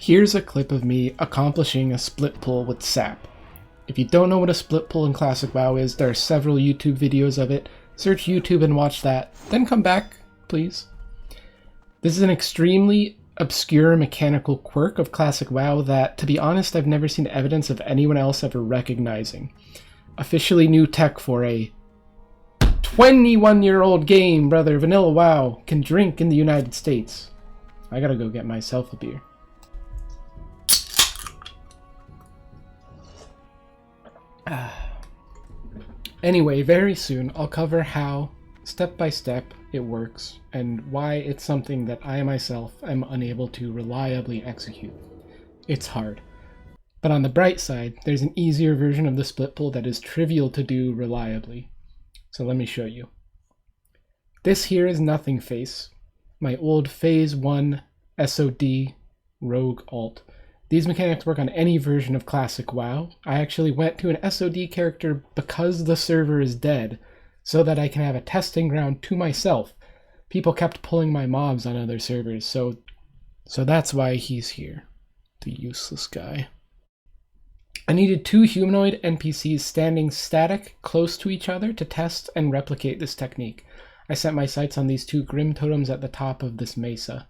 Here's a clip of me accomplishing a split pull with sap. If you don't know what a split pull in Classic WoW is, there are several YouTube videos of it. Search YouTube and watch that, then come back, please. This is an extremely obscure mechanical quirk of Classic WoW that, to be honest, I've never seen evidence of anyone else ever recognizing. Officially new tech for a 21-year-old game, brother. Vanilla WoW can drink in the United States. I gotta go get myself a beer. Anyway, very soon I'll cover how, step by step, it works, and why it's something that I myself am unable to reliably execute. It's hard. But on the bright side, there's an easier version of the split pull that is trivial to do reliably. So let me show you. This here is Nothing Face, my old Phase 1 SOD rogue alt. These mechanics work on any version of Classic WoW. I actually went to an SOD character because the server is dead, so that I can have a testing ground to myself. People kept pulling my mobs on other servers, so that's why he's here. The useless guy. I needed 2 humanoid NPCs standing static close to each other to test and replicate this technique. I set my sights on these 2 Grim Totems at the top of this mesa.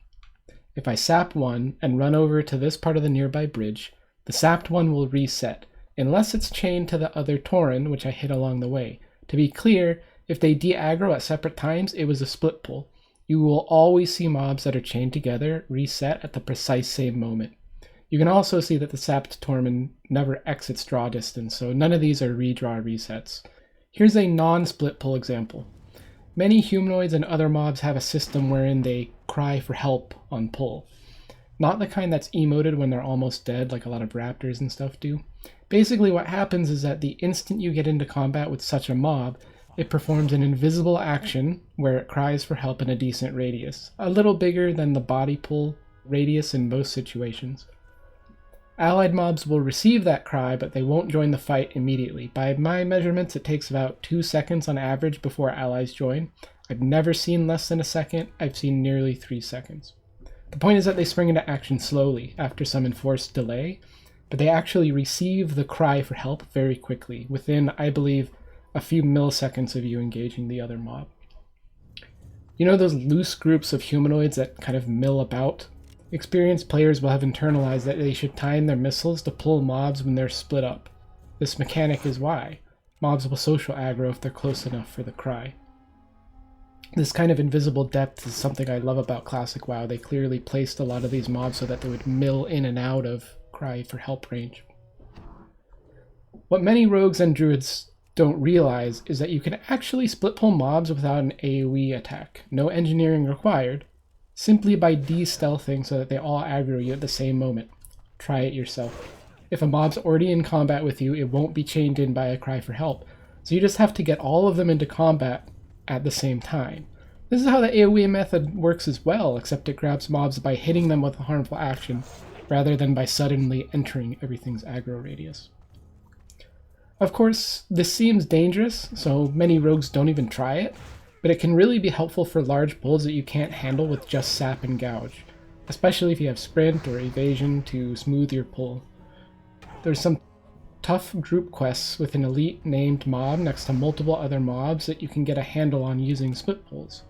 If I sap one and run over to this part of the nearby bridge, the sapped one will reset, unless it's chained to the other Tauren, which I hit along the way. To be clear, if they de-aggro at separate times, it was a split pull. You will always see mobs that are chained together reset at the precise same moment. You can also see that the sapped Tauren never exits draw distance, so none of these are redraw resets. Here's a non-split pull example. Many humanoids and other mobs have a system wherein they cry for help on pull. Not the kind that's emoted when they're almost dead, like a lot of raptors and stuff do. Basically what happens is that the instant you get into combat with such a mob, it performs an invisible action where it cries for help in a decent radius, a little bigger than the body pull radius in most situations. Allied mobs will receive that cry, but they won't join the fight immediately. By my measurements, it takes about 2 seconds on average before allies join. I've never seen less than a second. I've seen nearly 3 seconds. The point is that they spring into action slowly after some enforced delay, but they actually receive the cry for help very quickly, within, I believe, a few milliseconds of you engaging the other mob. You know those loose groups of humanoids that kind of mill about? Experienced players will have internalized that they should time their missiles to pull mobs when they're split up. This mechanic is why. Mobs will social aggro if they're close enough for the cry. This kind of invisible depth is something I love about Classic WoW. They clearly placed a lot of these mobs so that they would mill in and out of cry for help range. What many rogues and druids don't realize is that you can actually split pull mobs without an AoE attack. No engineering required. Simply by de-stealthing so that they all aggro you at the same moment. Try it yourself. If a mob's already in combat with you, it won't be chained in by a cry for help. So you just have to get all of them into combat at the same time. This is how the AoE method works as well, except it grabs mobs by hitting them with a harmful action, rather than by suddenly entering everything's aggro radius. Of course, this seems dangerous, so many rogues don't even try it. But it can really be helpful for large pulls that you can't handle with just sap and gouge, especially if you have sprint or evasion to smooth your pull. There's some tough group quests with an elite named mob next to multiple other mobs that you can get a handle on using split pulls.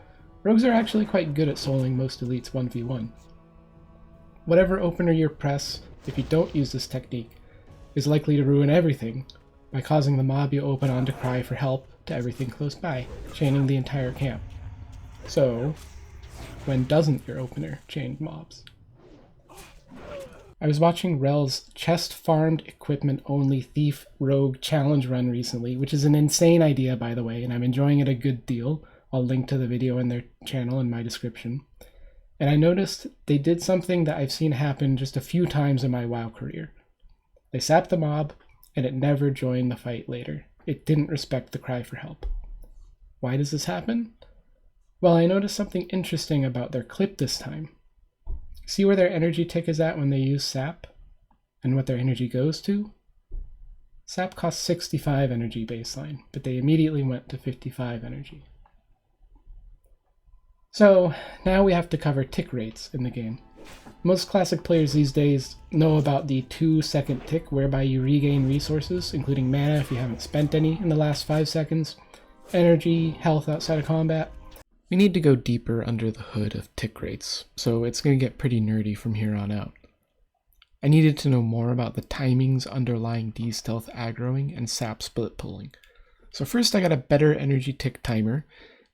Rogues are actually quite good at soloing most elites 1v1. Whatever opener you press, if you don't use this technique, is likely to ruin everything by causing the mob you open on to cry for help to everything close by, chaining the entire camp. So, when doesn't your opener chain mobs? I was watching Rel's chest farmed equipment only thief rogue challenge run recently, which is an insane idea by the way, and I'm enjoying it a good deal. I'll link to the video in their channel in my description. And I noticed they did something that I've seen happen just a few times in my WoW career. They sapped the mob, and it never joined the fight later. It didn't respect the cry for help. Why does this happen? Well, I noticed something interesting about their clip this time. See where their energy tick is at when they use sap? And what their energy goes to? Sap costs 65 energy baseline, but they immediately went to 55 energy. So now we have to cover tick rates in the game. Most classic players these days know about the 2-second tick, whereby you regain resources, including mana if you haven't spent any in the last 5 seconds, energy, health outside of combat. We need to go deeper under the hood of tick rates, so it's going to get pretty nerdy from here on out. I needed to know more about the timings underlying Destealth aggroing and sap split pulling. So first I got a better energy tick timer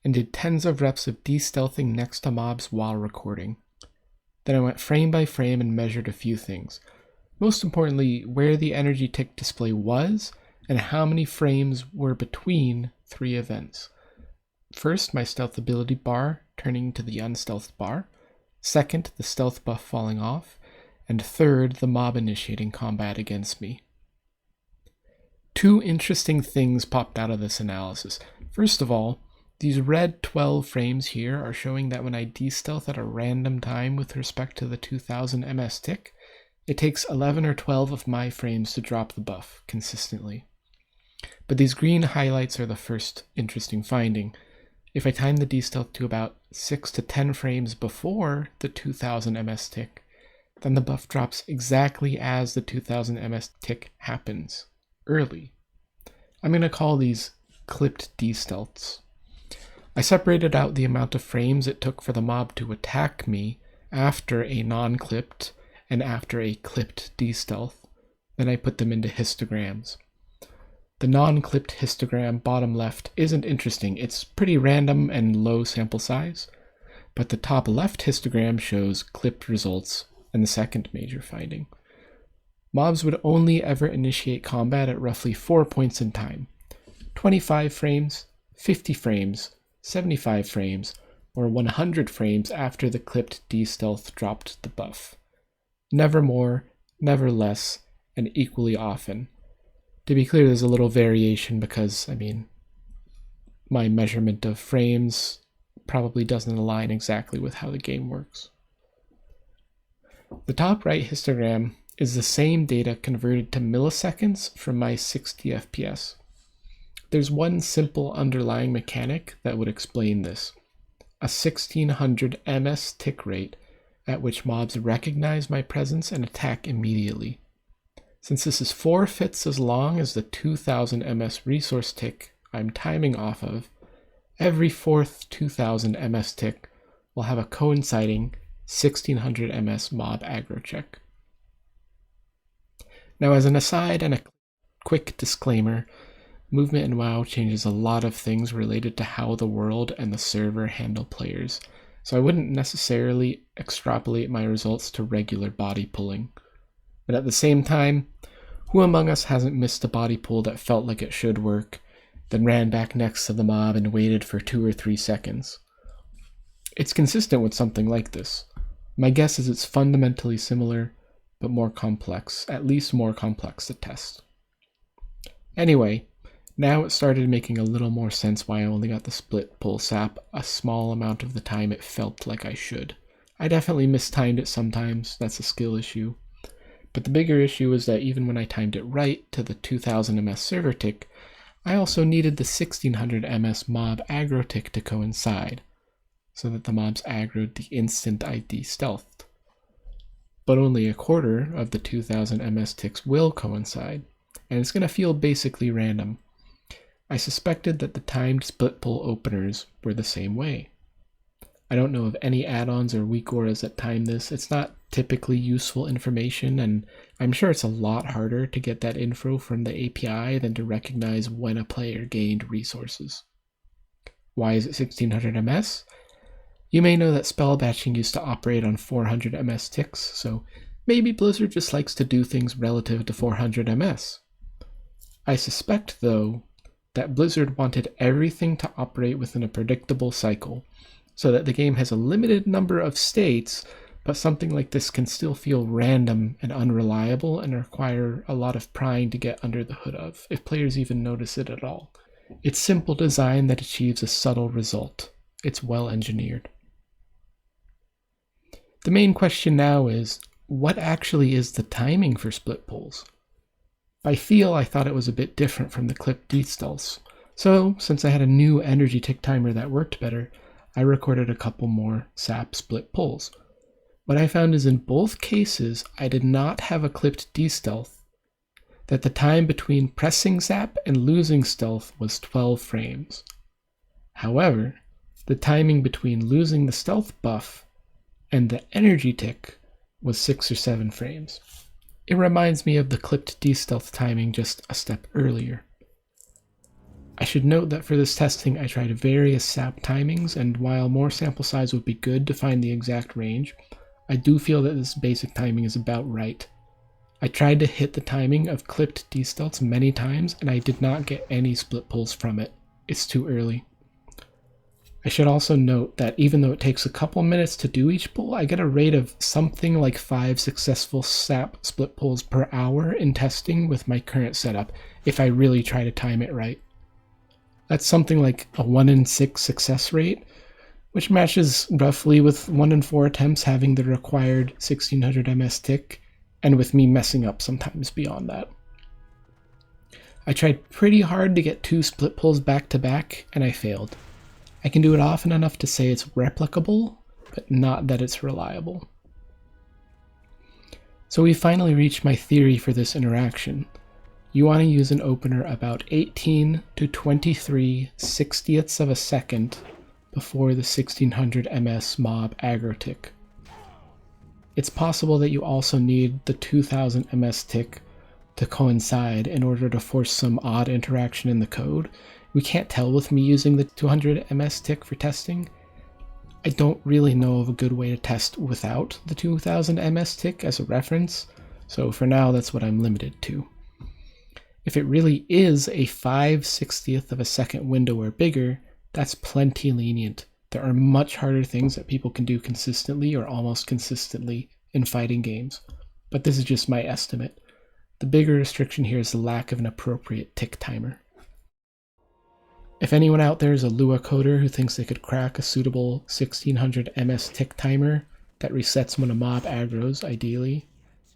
and did tens of reps of Destealthing next to mobs while recording. Then I went frame by frame and measured a few things. Most importantly, where the energy tick display was and how many frames were between 3 events. First, my stealth ability bar turning to the unstealthed bar. Second, the stealth buff falling off. And third, the mob initiating combat against me. 2 interesting things popped out of this analysis. First of all, these red 12 frames here are showing that when I destealth at a random time with respect to the 2000 MS tick, it takes 11 or 12 of my frames to drop the buff consistently. But these green highlights are the first interesting finding. If I time the destealth to about 6 to 10 frames before the 2000 MS tick, then the buff drops exactly as the 2000 MS tick happens, early. I'm going to call these clipped destealths. I separated out the amount of frames it took for the mob to attack me after a non-clipped and after a clipped destealth. Then I put them into histograms. The non-clipped histogram bottom left isn't interesting. It's pretty random and low sample size, but the top left histogram shows clipped results and the second major finding. Mobs would only ever initiate combat at roughly 4 points in time: 25 frames, 50 frames, 75 frames, or 100 frames after the clipped destealth dropped the buff. Never more, never less, and equally often. To be clear, there's a little variation because, my measurement of frames probably doesn't align exactly with how the game works. The top right histogram is the same data converted to milliseconds from my 60 FPS. There's one simple underlying mechanic that would explain this: a 1600 MS tick rate at which mobs recognize my presence and attack immediately. Since this is 4/5 as long as the 2000 MS resource tick I'm timing off of, every 4th 2000 MS tick will have a coinciding 1600 MS mob aggro check. Now, as an aside and a quick disclaimer, movement in WoW changes a lot of things related to how the world and the server handle players, so I wouldn't necessarily extrapolate my results to regular body pulling. But at the same time, who among us hasn't missed a body pull that felt like it should work, then ran back next to the mob and waited for 2 or 3 seconds? It's consistent with something like this. My guess is it's fundamentally similar, but more complex, at least more complex to test. Anyway, now it started making a little more sense why I only got the split pull sap a small amount of the time it felt like I should. I definitely mistimed it sometimes, that's a skill issue. But the bigger issue is that even when I timed it right to the 2000 MS server tick, I also needed the 1600 MS mob aggro tick to coincide, so that the mobs aggroed the instant I destealthed. But only a quarter of the 2000 MS ticks will coincide, and it's going to feel basically random. I suspected that the timed split pull openers were the same way. I don't know of any add-ons or weak auras that time this. It's not typically useful information, and I'm sure it's a lot harder to get that info from the API than to recognize when a player gained resources. Why is it 1600 MS? You may know that spell batching used to operate on 400 MS ticks, so maybe Blizzard just likes to do things relative to 400 MS. I suspect, though, that Blizzard wanted everything to operate within a predictable cycle, so that the game has a limited number of states, but something like this can still feel random and unreliable and require a lot of prying to get under the hood of, if players even notice it at all. It's simple design that achieves a subtle result. It's well engineered. The main question now is, what actually is the timing for split pulls? By feel, I thought it was a bit different from the clip destealths, so since I had a new energy tick timer that worked better, I recorded a couple more sap split pulls. What I found is in both cases, I did not have a clipped Destealth, that the time between pressing Zap and losing stealth was 12 frames. However, the timing between losing the stealth buff and the energy tick was 6 or 7 frames. It reminds me of the clipped Destealth timing just a step earlier. I should note that for this testing I tried various SAP timings, and while more sample size would be good to find the exact range, I do feel that this basic timing is about right. I tried to hit the timing of clipped Destealths many times and I did not get any split pulls from it. It's too early. I should also note that even though it takes a couple minutes to do each pull, I get a rate of something like 5 successful SAP split pulls per hour in testing with my current setup, if I really try to time it right. That's something like a 1 in 6 success rate, which matches roughly with 1 in 4 attempts having the required 1600 ms tick, and with me messing up sometimes beyond that. I tried pretty hard to get 2 split pulls back to back, and I failed. I can do it often enough to say it's replicable, but not that it's reliable. So we finally reached my theory for this interaction. You want to use an opener about 18 to 23 60ths of a second before the 1600 ms mob aggro tick. It's possible that you also need the 2000 ms tick to coincide in order to force some odd interaction in the code. We can't tell with me using the 200 ms tick for testing. I don't really know of a good way to test without the 2000 ms tick as a reference, so for now that's what I'm limited to. If it really is a 5/60th of a second window or bigger, that's plenty lenient. There are much harder things that people can do consistently or almost consistently in fighting games, but this is just my estimate. The bigger restriction here is the lack of an appropriate tick timer. If anyone out there is a Lua coder who thinks they could crack a suitable 1600 ms tick timer that resets when a mob aggroes, ideally,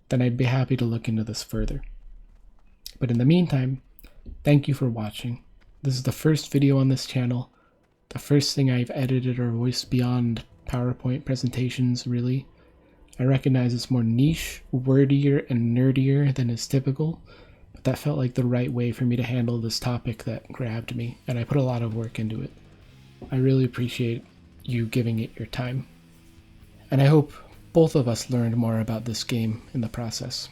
then I'd be happy to look into this further. But in the meantime, thank you for watching. This is the first video on this channel, the first thing I've edited or voiced beyond PowerPoint presentations, really. I recognize it's more niche, wordier, and nerdier than is typical, but that felt like the right way for me to handle this topic that grabbed me, and I put a lot of work into it. I really appreciate you giving it your time. And I hope both of us learned more about this game in the process.